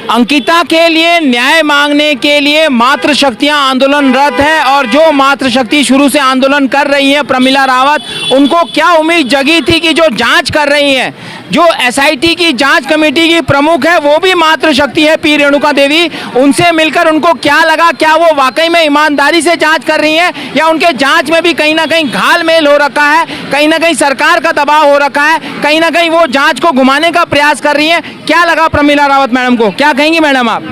अंकिता के लिए न्याय मांगने के लिए मातृशक्तियां आंदोलनरत है और जो मातृशक्ति शुरू से आंदोलन कर रही है प्रमिला रावत, उनको क्या उम्मीद जगी थी कि जो जांच कर रही है, जो एसआईटी की जांच कमेटी की प्रमुख है वो भी मातृशक्ति है पी रेणुका देवी, उनसे मिलकर उनको क्या लगा, क्या वो वाकई में ईमानदारी से जांच कर रही है या उनके जांच में भी कहीं ना कहीं घालमेल हो रखा है, कहीं ना कहीं सरकार का दबाव हो रखा है, कहीं ना कहीं वो जांच को घुमाने का प्रयास कर रही है। क्या लगा प्रमिला रावत मैडम को, क्या कहेंगी मैडम आप?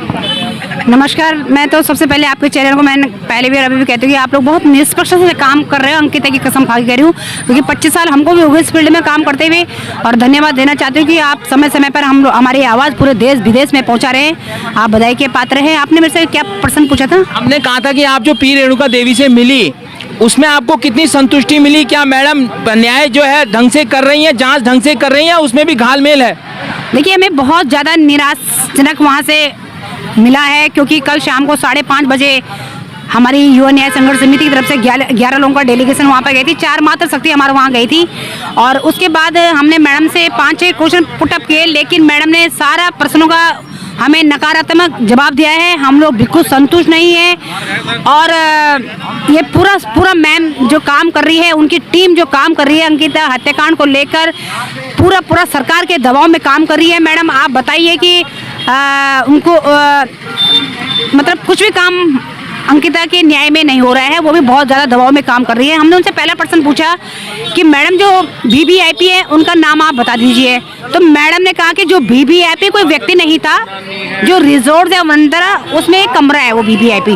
नमस्कार। मैं तो सबसे पहले आपके चैनल को मैंने पहले भी और अभी भी कहती हूँ कि आप लोग बहुत निष्पक्ष से काम कर रहे हो। अंकिता की कसम खा के कह रही हूँ क्योंकि 25 साल हमको भी हो गए इस फील्ड में काम करते हुए, और धन्यवाद देना चाहती हूँ कि आप समय समय पर हमारी आवाज़ पूरे देश विदेश में पहुँचा रहे हैं। आप बधाई के पात्र हैं। आपने मेरे से क्या प्रश्न पूछा था? हमने कहा था कि आप जो पी रेणुका देवी से मिली उसमें आपको कितनी संतुष्टि मिली, क्या मैडम न्याय जो है ढंग से कर रही है, जाँच ढंग से कर रही है, उसमें भी घालमेल है? देखिए, हमें बहुत ज़्यादा निराशजनक वहाँ से मिला है क्योंकि कल शाम को 5:30 बजे हमारी युवा न्याय संघर्ष समिति की तरफ से 11 लोगों का डेलीगेशन वहाँ पर गई थी। 4 मातृशक्ति हमारे वहाँ गई थी और उसके बाद हमने मैडम से 5-6 क्वेश्चन पुटअप किए, लेकिन मैडम ने सारा प्रश्नों का हमें नकारात्मक जवाब दिया है। हम लोग बिल्कुल संतुष्ट नहीं है और ये पूरा मैम जो काम कर रही है, उनकी टीम जो काम कर रही है अंकिता हत्याकांड को लेकर पूरा सरकार के दबाव में काम कर रही है। मैडम आप बताइए कि उनको मतलब कुछ भी काम अंकिता के न्याय में नहीं हो रहा है, वो भी बहुत ज़्यादा दबाव में काम कर रही है। हमने उनसे पहला प्रश्न पूछा कि मैडम जो वीवीआईपी है उनका नाम आप बता दीजिए, तो मैडम ने कहा कि जो वीवीआईपी कोई व्यक्ति नहीं था, जो रिजॉर्ट है वंदरा उसमें एक कमरा है वो वीवीआईपी।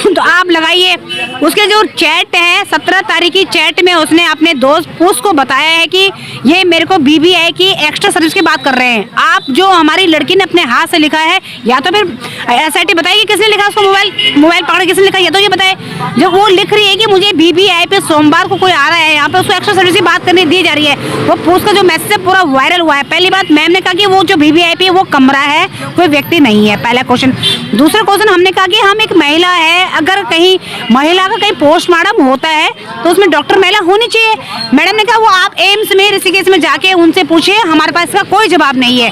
तो आप लगाइए उसके जो चैट है 17 तारीख की चैट में उसने अपने दोस्त उसको बताया है कि ये मेरे को बीबीआई की एक्स्ट्रा सर्विस की बात कर रहे हैं। आप जो हमारी लड़की ने अपने हाथ से लिखा है, या तो फिर एसआईटी बताइए किसने लिखा उसको, मोबाइल पकड़ किसने लिखा, या तो ये बताए। जो वो लिख रही है कि मुझे बीबीआई पे सोमवार को कोई आ रहा है, यहाँ पे उसको एक्स्ट्रा सर्विस की बात करने दी जा रही है, वो उसका जो मैसेज पूरा वायरल हुआ है। पहली बात मैम ने कहा कि वो जो बीबीआईपी है वो कमरा है, कोई व्यक्ति नहीं है, पहला क्वेश्चन। दूसरा क्वेश्चन हमने कहा कि हम एक महिला है, अगर कहीं महिला का कहीं पोस्टमार्टम होता है तो उसमें डॉक्टर महिला होनी चाहिए। मैडम ने कहा वो आप एम्स में ऋषिकेश में जाके उनसे पूछिए, हमारे पास इसका कोई जवाब नहीं है।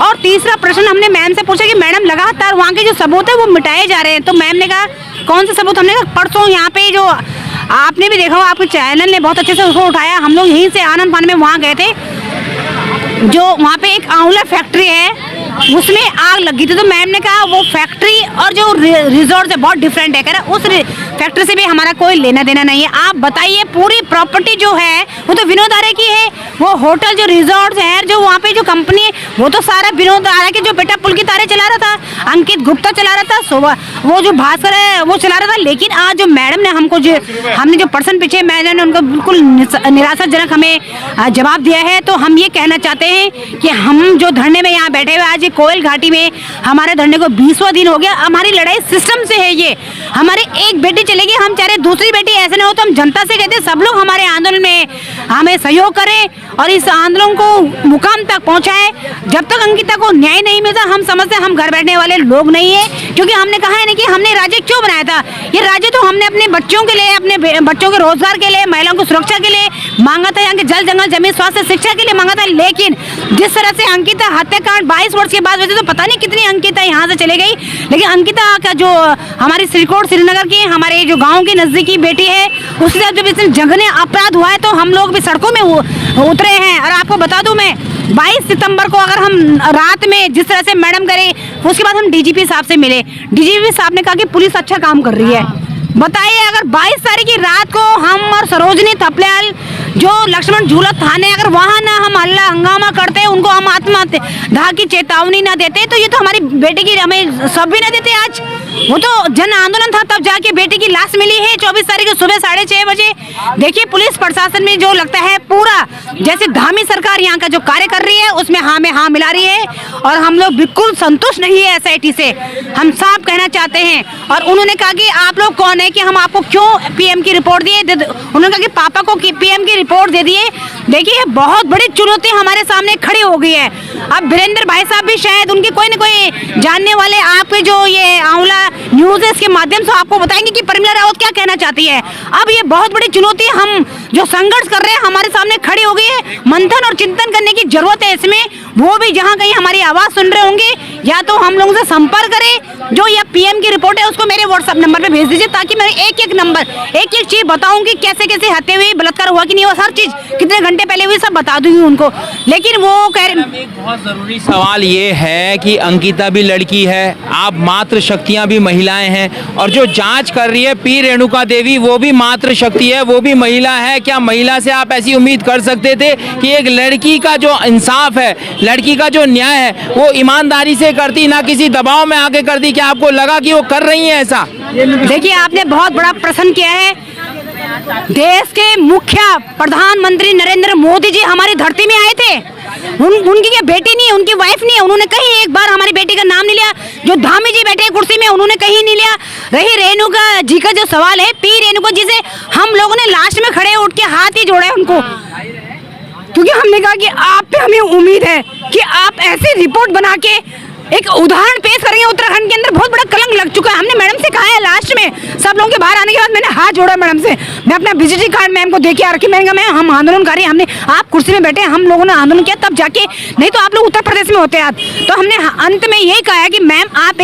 और तीसरा प्रश्न हमने मैम से पूछा कि मैडम लगातार वहाँ के जो सबूत है वो मिटाए जा रहे हैं, तो मैम ने कहा कौन से सबूत? हमने कहा परसों यहाँ पे जो आपने भी देखा हो, आपके चैनल ने बहुत अच्छे से उसको उठाया, हम लोग यहीं से आनंद फान में वहाँ गए थे, जो वहाँ पे एक आंवला फैक्ट्री है उसमें आग लगी थी। तो मैम ने कहा वो फैक्ट्री और जो रिजॉर्ट है बहुत डिफरेंट है, कह रहा उस फैक्ट्री से भी हमारा कोई लेना देना नहीं है। आप बताइए पूरी प्रॉपर्टी जो है वो तो विनोद आर्य की है, वो होटल जो रिजॉर्ट है जो वहाँ पे जो कंपनी है वो तो सारा विनोद आर्य के जो बेटा पुल की तारे चला रहा था, अंकित गुप्ता चला रहा था, वो जो भास्कर है वो चला रहा था। लेकिन आज जो मैडम ने हमको हमने जो पर्सन पीछे मैडम ने उनको बिल्कुल निराशाजनक हमें जवाब दिया है। तो हम ये कहना चाहते हैं कि हम जो धरने में यहाँ बैठे हुए आज कोयल घाटी में हमारे धरने को 20वां दिन हो गया। हमारी लड़ाई सिस्टम से है, ये हमारी एक बेटी चलेगी, हम चाहे दूसरी बेटी ऐसे ना हो, तो हम जनता से कहते हैं सब लोग हमारे आंदोलन में हमें सहयोग करें और इस आंदोलन को मुकाम तक पहुंचाएं। जब तक अंकिता को न्याय नहीं मिलता हम समझते हम घर बैठने वाले लोग नहीं है, क्योंकि हमने कहा है ना कि हमने राज्य क्यों बनाया था। ये राज्य तो हमने अपने बच्चों के लिए, अपने बच्चों के रोजगार के लिए, महिलाओं की सुरक्षा के लिए मांगा था, यहाँ के जल जंगल जमीन स्वास्थ्य शिक्षा के लिए मांगा था। लेकिन जिस तरह से अंकिता हत्याकांड 22 वर्ष के बाद, वैसे तो पता नहीं कितनी अंकिता यहाँ से चले गई, लेकिन अंकिता का जो हमारी श्रीनगर की हमारे जो गांव की नजदीकी बेटी है, उसके साथ जब इतने जघन्य अपराध हुआ है तो हम लोग भी सड़कों में उतरे हैं। और आपको बता दूं मैं 22 सितंबर को अगर हम रात में जिस तरह से मैडम करे, उसके बाद हम डीजीपी साहब से मिले, डीजीपी साहब ने कहा कि पुलिस अच्छा काम कर रही है। बताइए अगर 22 तारीख की रात को हम और सरोजनी थपलियाल जो लक्ष्मण झूला थाने अगर वहाँ ना हम हल्ला हंगामा करते, उनको हम आत्महत्या की चेतावनी ना देते, तो ये तो हमारी बेटी की हमें सब भी ना देते। आज वो तो जन आंदोलन था, तब जाके बेटी की लाश मिली है 24 तारीख को सुबह 6:30 बजे। देखिए पुलिस प्रशासन में जो लगता है पूरा जैसे धामी सरकार यहाँ का जो कार्य कर रही है उसमें हाँ में हाँ मिला रही है, और हम लोग बिल्कुल संतुष्ट नहीं है एसआईटी से। हम साफ कहना चाहते हैं। और उन्होंने कहा कि आप लोग कौन है कि हम आपको क्यों पीएम की रिपोर्ट दिए, उन्होंने कहा कि पापा को पीएम की रिपोर्ट दे दिए। देखिए बहुत बड़ी चुनौती हमारे सामने खड़ी हो गई है। अब वीरेंद्र भाई साहब भी शायद उनके कोई न कोई जानने वाले आपके जो ये आंवला न्यूज है इसके माध्यम से आपको बताएंगे कि प्रमिला रावत क्या कहना चाहती है। अब ये बहुत बड़ी चुनौती हम जो संघर्ष कर रहे हैं हमारे सामने खड़ी हो गई है। मंथन और चिंतन करने की जरूरत है इसमें, वो भी जहाँ कहीं हमारी आवाज सुन रहे होंगे या तो हम लोगों से संपर्क करें, जो यह पीएम की रिपोर्ट है उसको मेरे व्हाट्सएप नंबर पे भेज दीजिए, ताकि मैं एक एक नंबर एक एक चीज बताऊं कि कैसे कैसे हत्या हुई, बलात्कार हुआ कि नहीं हुआ, हर चीज कितने घंटे पहले हुई सब बता दूंगी उनको। लेकिन वो कह रहे, एक बहुत जरूरी सवाल ये है कि अंकिता भी लड़की है, आप मातृ शक्तियां भी महिलाएं हैं, और जो जांच कर रही है पी रेणुका देवी वो भी मातृ शक्ति है, वो भी महिला है। क्या महिला से आप ऐसी उम्मीद कर सकते थे कि एक लड़की का जो इंसाफ है, लड़की का जो न्याय है वो ईमानदारी से करती, ना किसी दबाव में आके करती? क्या आपको लगा कि वो कर रही हैं ऐसा? देखिए आपने बहुत बड़ा प्रश्न किया है। देश के मुखिया प्रधानमंत्री नरेंद्र मोदी जी हमारी धरती में आए थे, उनकी क्या बेटी नहीं है, उनकी वाइफ नहीं है, उन्होंने कहीं एक बार हमारी बेटी का नाम नहीं लिया। जो धामी जी बैठे हैं कुर्सी में उन्होंने कहीं नहीं लिया। रही रेणुका जी का जो सवाल है, पी रेणुका जी से हम लोगों ने लास्ट में खड़े उठ के हाथ ही जोड़े उनको, क्योंकि हमने कहा कि आप पे हमें उम्मीद है कि आप ऐसी रिपोर्ट बना के एक उदाहरण पेश करेंगे। उत्तराखंड के अंदर बहुत बड़ा कलंक लग चुका है। हमने मैडम से कहा है लास्ट में, सब लोगों के बाहर आने के बाद मैंने हाथ जोड़ा मैडम से, मैं अपना विजिटिंग कार्ड मैम को दे के आ रखी, मैंने कहा मैम हम आंदोलनकारी, हमने आप कुर्सी में बैठे, हम लोगों ने आंदोलन किया तब जाके, नहीं तो आप लोग उत्तर प्रदेश में होते आज। तो हमने अंत में यही कहा है कि मैम आप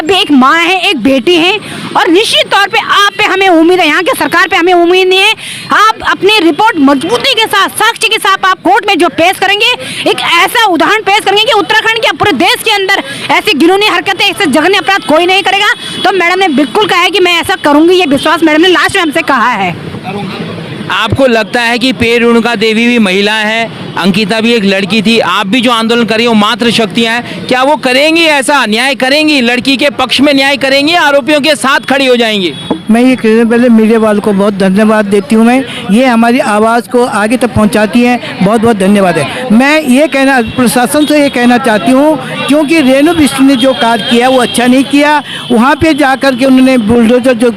भी एक माँ है, एक बेटी हैं, और निश्चित तौर पे आप पे हमें उम्मीद है, यहाँ के सरकार पे हमें उम्मीद नहीं है। आप अपनी रिपोर्ट मजबूती के साथ, साक्ष्य के साथ आप कोर्ट में जो पेश करेंगे, एक ऐसा उदाहरण पेश करेंगे कि उत्तराखंड के पूरे देश के अंदर ऐसी घिनौनी हरकतें, ऐसे जघन्य अपराध कोई नहीं करेगा। तो मैडम ने बिल्कुल कहा है कि मैं ऐसा करूंगी, ये विश्वास मैडम ने लास्ट में हमसे कहा है। आपको लगता है कि पी रेणुका देवी भी महिला है, अंकिता भी एक लड़की थी, आप भी जो आंदोलन कर रही हो मातृ शक्तियां हैं, क्या वो करेंगी, ऐसा न्याय करेंगी, लड़की के पक्ष में न्याय करेंगी, आरोपियों के साथ खड़ी हो जाएंगी? मैं ये कहने पहले मीडिया वालों को बहुत धन्यवाद देती हूँ। मैं ये हमारी आवाज़ को आगे तक पहुँचाती हैं, बहुत बहुत धन्यवाद है। मैं ये कहना प्रशासन से ये कहना चाहती हूँ, क्योंकि रेणु बिष्ट ने जो कार्य किया वो अच्छा नहीं किया। वहाँ पे जाकर के उन्होंने बुलडोजर जो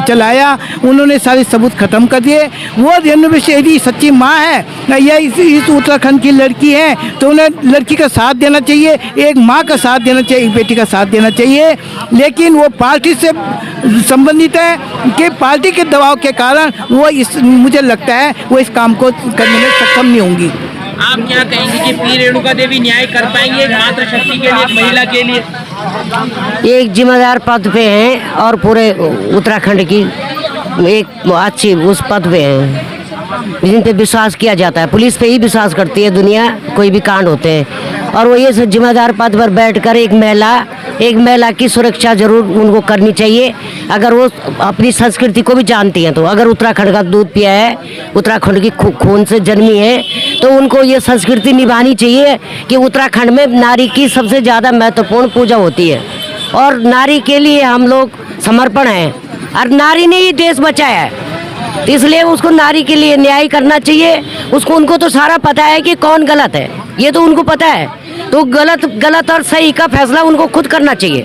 चलाया, उन्होंने सारे सबूत ख़त्म कर दिए। वो रेणु बिष्ट यदि सच्ची माँ है या इस उत्तराखंड की लड़की है तो उन्हें लड़की का साथ देना चाहिए, एक माँ का साथ देना चाहिए, एक बेटी का साथ देना चाहिए। लेकिन वो पार्टी से संबंधित है कि पार्टी के दबाव के कारण वो मुझे लगता है वो इस काम को करने में सक्षम नहीं होंगी। आप क्या कहेंगे कि पी रेणुका देवी न्याय कर पाएंगे एक मातृ शक्ति के लिए, एक महिला के लिए? ये एक जिम्मेदार पद पे हैं और पूरे उत्तराखंड की एक अच्छी उस पद पे हैं जिन पे विश्वास किया जाता है। पुलिस पे ही विश्वास करती है दुनिया, कोई भी कांड होते हैं, और वो ये जिम्मेदार पद पर बैठकर एक महिला की सुरक्षा जरूर उनको करनी चाहिए। अगर वो अपनी संस्कृति को भी जानती हैं तो, अगर उत्तराखंड का दूध पिया है, उत्तराखंड की खून से जन्मी है, तो उनको ये संस्कृति निभानी चाहिए कि उत्तराखंड में नारी की सबसे ज़्यादा महत्वपूर्ण पूजा होती है, और नारी के लिए हम लोग समर्पण हैं, और नारी ने ही देश बचाया है, इसलिए उसको नारी के लिए न्याय करना चाहिए। उनको तो सारा पता है कि कौन गलत है, ये तो उनको पता है, तो गलत और सही का फैसला उनको खुद करना चाहिए।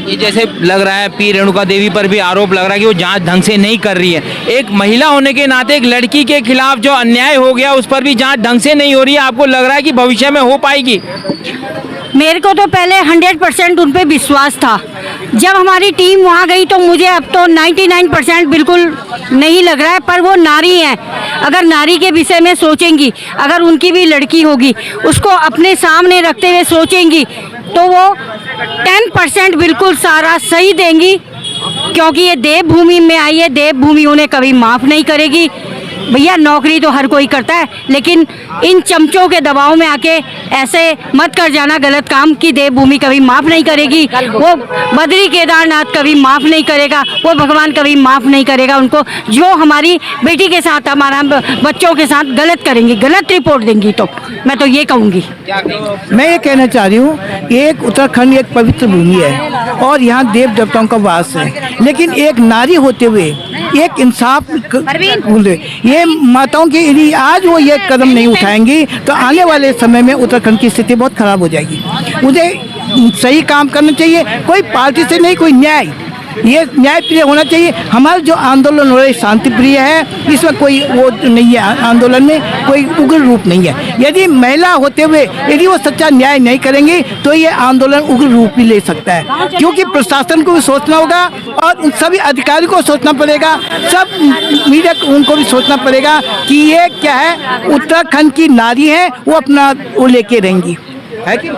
ये जैसे लग रहा है पी रेणुका देवी पर भी आरोप लग रहा है कि वो जांच ढंग से नहीं कर रही है। एक महिला होने के नाते एक लड़की के खिलाफ जो अन्याय हो गया उस पर भी जांच ढंग से नहीं हो रही है, आपको लग रहा है कि भविष्य में हो पाएगी? मेरे को तो पहले 100% उन पे विश्वास था। जब हमारी टीम वहाँ गई तो मुझे अब तो 99% बिल्कुल नहीं लग रहा है। पर वो नारी हैं, अगर नारी के विषय में सोचेंगी, अगर उनकी भी लड़की होगी, उसको अपने सामने रखते हुए सोचेंगी, तो वो 10% बिल्कुल सारा सही देंगी, क्योंकि ये देवभूमि में आई है, देवभूमि उन्हें कभी माफ़ नहीं करेगी। भैया नौकरी तो हर कोई करता है, लेकिन इन चमचों के दबाव में आके ऐसे मत कर जाना गलत काम की देवभूमि कभी माफ़ नहीं करेगी। वो बद्री केदारनाथ कभी माफ़ नहीं करेगा, वो भगवान कभी माफ़ नहीं करेगा उनको, जो हमारी बेटी के साथ, हमारा बच्चों के साथ गलत करेंगी, गलत रिपोर्ट देंगी। तो मैं तो ये कहूँगी। मैं ये कहना चाह रही हूँ, एक उत्तराखंड एक पवित्र भूमि है और यहाँ देव देवताओं का वास है, लेकिन एक नारी होते हुए एक इंसाफ ये माताओं की यदि आज वो ये कदम नहीं उठाएंगी तो आने वाले समय में उत्तराखंड की स्थिति बहुत खराब हो जाएगी। उन्हें सही काम करना चाहिए, कोई पार्टी से नहीं, कोई न्याय, ये न्याय प्रिय होना चाहिए। हमारा जो आंदोलन हो रहा है शांति प्रिय है, इसमें कोई वो नहीं है, आंदोलन में कोई उग्र रूप नहीं है। यदि महिला होते हुए यदि वो सच्चा न्याय नहीं करेंगी तो ये आंदोलन उग्र रूप भी ले सकता है, क्योंकि प्रशासन को भी सोचना होगा और उन सभी अधिकारियों को सोचना पड़ेगा, सब मीडिया उनको भी सोचना पड़ेगा कि ये क्या है, उत्तराखंड की नारी है, वो अपना वो लेके रहेंगी। है कि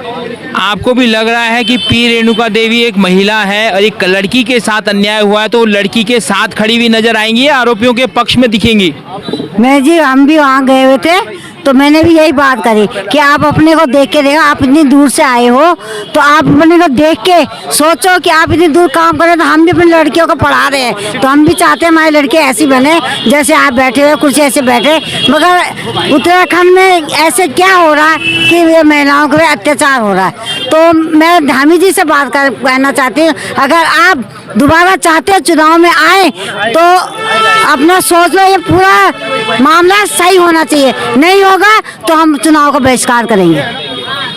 आपको भी लग रहा है कि पी रेणुका देवी एक महिला है और एक लड़की के साथ अन्याय हुआ है तो लड़की के साथ खड़ी हुई नजर आएंगी या आरोपियों के पक्ष में दिखेंगी? मैं जी हम भी वहाँ गए हुए थे तो मैंने भी यही बात करी कि आप अपने को देख के देखो, आप इतनी दूर से आए हो तो आप अपने को देख के सोचो कि आप इतनी दूर काम करें। तो हम भी अपनी लड़कियों को पढ़ा रहे हैं तो हम भी चाहते हैं हमारी लड़की ऐसी बने जैसे आप बैठे हुए कुर्सी ऐसे बैठे। मगर उत्तराखंड में ऐसे क्या हो रहा है कि ये महिलाओं के अत्याचार हो रहा है। तो मैं धामी जी से बात कहना चाहती हूँ, अगर आप दोबारा चाहते हैं चुनाव में आए तो अपना सोच लो, ये पूरा मामला सही होना चाहिए, नहीं होगा तो हम चुनाव का बहिष्कार करेंगे।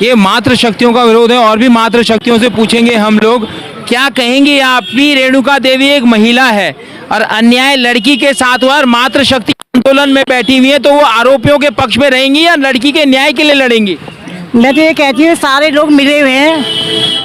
ये मातृ शक्तियों का विरोध है और भी मातृ शक्तियों से पूछेंगे हम लोग, क्या कहेंगे आप? पी रेणुका देवी एक महिला है और अन्याय लड़की के साथ हुआ और मातृ शक्ति आंदोलन में बैठी हुई है, तो वो आरोपियों के पक्ष में रहेंगी या लड़की के न्याय के लिए लड़ेंगी? मैं तो ये कहती हूँ सारे लोग मिले हुए हैं,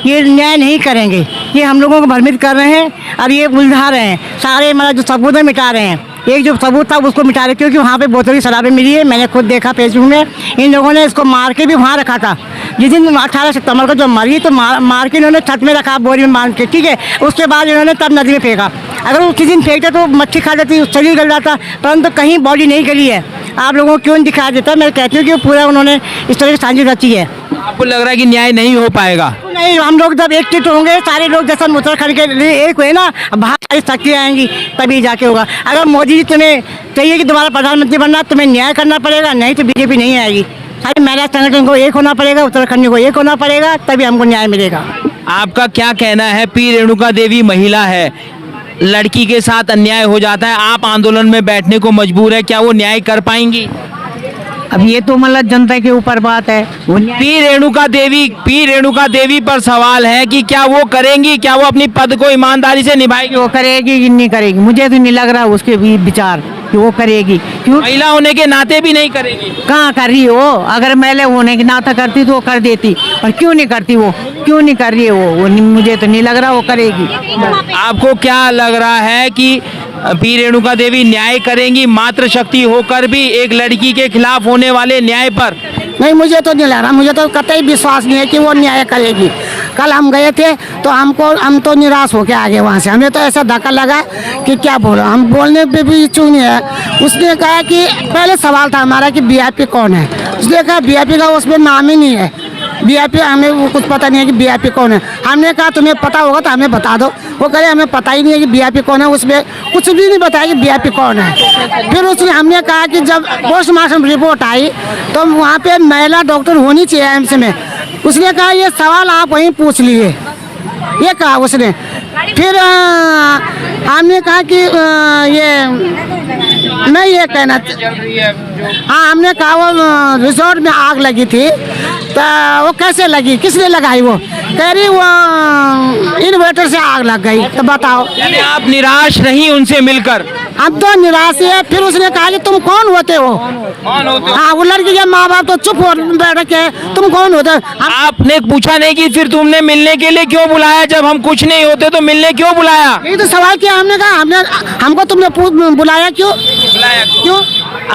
ये न्याय नहीं करेंगे, ये हम लोगों को भ्रमित कर रहे हैं और ये उलझा रहे हैं। सारे मतलब जो सबूत है मिटा रहे हैं, एक जो सबूत था उसको मिटा रहे, क्योंकि वहाँ पे बोतल की शराबें मिली है। मैंने खुद देखा फेसबुक में, इन लोगों ने इसको मार के भी वहाँ रखा था। जिस दिन 18 सितंबर को जो मरी तो मार के इन्होंने छत में रखा बोरी में मान के, ठीक है। उसके बाद इन्होंने तब नदी में फेंका। अगर वो किसी दिन फेंकते तो मच्छी खा जाती, शरीर गल जाता, परंतु कहीं बॉडी नहीं गली है। आप लोगों को क्यों नहीं दिखाया देता? मैं कहती हूँ कि पूरा उन्होंने इस तरह की साजिश रची है। आपको लग रहा है कि न्याय नहीं हो पाएगा? नहीं, हम लोग जब एकजुट होंगे सारे लोग, जैसा उत्तराखंड के लिए एक हुए ना, बाहर सारी शक्तियाँ आएंगी तभी जाके होगा। अगर मोदी जी तुम्हें चाहिए कि दोबारा प्रधानमंत्री बनना, तुम्हें न्याय करना पड़ेगा, नहीं तो बीजेपी नहीं आएगी। सारी महिला संगठन को एक होना पड़ेगा, उत्तराखंड को एक होना पड़ेगा, तभी हमको न्याय मिलेगा। आपका क्या कहना है? पी रेणुका देवी महिला है, लड़की के साथ अन्याय हो जाता है, आप आंदोलन में बैठने को मजबूर है, क्या वो न्याय कर पाएंगी? अब ये तो मतलब जनता के ऊपर बात है। पी रेणुका देवी पर सवाल है कि क्या वो करेंगी, क्या वो अपनी पद को ईमानदारी से निभाएगी? वो करेगी कि नहीं करेगी, मुझे तो नहीं लग रहा उसके भी विचार कि वो करेगी। क्यों? महिला होने के नाते भी नहीं करेगी। कहाँ कर रही हो? अगर महिला होने के नाता करती तो वो कर देती, और क्यों नहीं करती? वो क्यों नहीं कर रही है? वो मुझे तो नहीं लग रहा वो करेगी। आपको क्या लग रहा है कि पी रेणुका देवी न्याय करेंगी मातृ शक्ति होकर भी एक लड़की के खिलाफ होने वाले न्याय पर? नहीं, मुझे तो नहीं लग रहा, मुझे तो कतई विश्वास नहीं है कि वो न्याय करेगी। कल हम गए थे तो हम तो निराश होके आ गए वहाँ से। हमें तो ऐसा धक्का लगा कि क्या बोला, हम बोलने पे भी इच्छुक नहीं है। उसने कहा कि पहले सवाल था हमारा कि वीआईपी कौन है, उसने कहा वीआईपी का उसमें नाम ही नहीं है, वीआईपी हमें वो कुछ पता नहीं है कि वीआईपी कौन है। हमने कहा तुम्हें पता होगा तो हमें बता दो। वो कह रहे हमें पता ही नहीं है कि वीआईपी कौन है, उसमें कुछ भी नहीं बताया कि वीआईपी कौन है। फिर उसने हमने कहा कि जब पोस्टमार्टम रिपोर्ट आई तो वहाँ पे महिला डॉक्टर होनी चाहिए एम्स में। उसने कहा ये सवाल आप वहीं पूछ लीजिए, ये कहा उसने। फिर हमने कहा कि ये मैं ये कहना, हाँ हमने कहा वो रिजॉर्ट में आग लगी थी तो वो कैसे लगी, किसने लगाई? वो कह रही वो इन्वर्टर से आग लग गई। तो बताओ, यानी आप निराश नहीं उनसे मिलकर? हम तो निराश है। फिर उसने कहा कि तुम कौन होते हो? कौन होते हो? हाँ, वो लड़की के माँ बाप तो चुप हो बैठ के, तुम कौन होते हो? आपने पूछा नहीं कि फिर तुमने मिलने के लिए क्यों बुलाया? जब हम कुछ नहीं होते तो मिलने क्यों बुलाया? यही तो सवाल किया हमने, कहा हमको तुमने बुलाया क्यों? क्यों?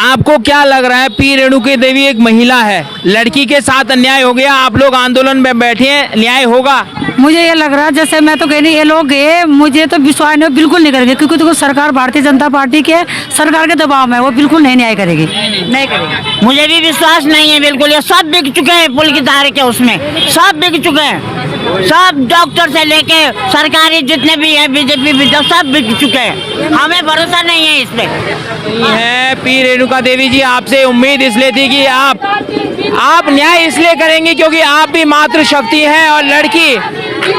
आपको क्या लग रहा है? पी रेणुका देवी एक महिला है, लड़की के साथ अन्याय हो गया, आप लोग आंदोलन में बैठे हैं, न्याय होगा? मुझे ये लग रहा है, जैसे मैं तो कह रही ये लोग गए, मुझे तो विश्वास नहीं, बिल्कुल नहीं करेंगे, क्योंकि देखो सरकार भारतीय जनता पार्टी के सरकार के दबाव में, वो बिल्कुल नहीं न्याय करेगी, नहीं करेगी। मुझे भी विश्वास नहीं है बिल्कुल। ये सब बिक चुके हैं पुल की धारे के, उसमें सब बिक चुके हैं। सब डॉक्टर से लेके सरकारी जितने भी हैं बीजेपी भी सब बिक चुके हैं। हमें भरोसा नहीं है इस पे। है पी रेणुका देवी जी, आपसे उम्मीद इसलिए थी कि आप न्याय इसलिए करेंगी क्योंकि आप भी मातृ शक्ति हैं और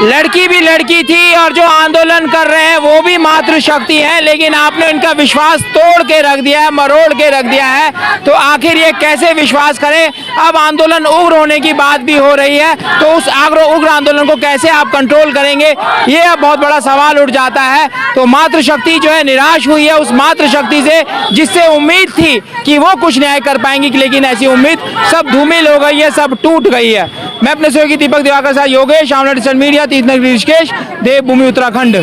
लड़की भी लड़की थी और जो आंदोलन कर रहे हैं वो भी मातृ शक्ति है, लेकिन आपने इनका विश्वास तोड़ के रख दिया है, मरोड़ के रख दिया है। तो आखिर ये कैसे विश्वास करें? अब आंदोलन उग्र होने की बात भी हो रही है, तो उस उग्र आंदोलन को कैसे आप कंट्रोल करेंगे, ये अब बहुत बड़ा सवाल उठ जाता है। तो मातृ शक्ति जो है निराश हुई है उस मातृ शक्ति से जिससे उम्मीद थी कि वो कुछ न्याय कर पाएंगी, लेकिन ऐसी उम्मीद सब धूमिल हो गई है, सब टूट गई है। मैं अपने सहयोगी दीपक दिवाकर साथ योगेश, मीडिया, तीर्थनगरी ऋषिकेश, देवभूमि उत्तराखंड।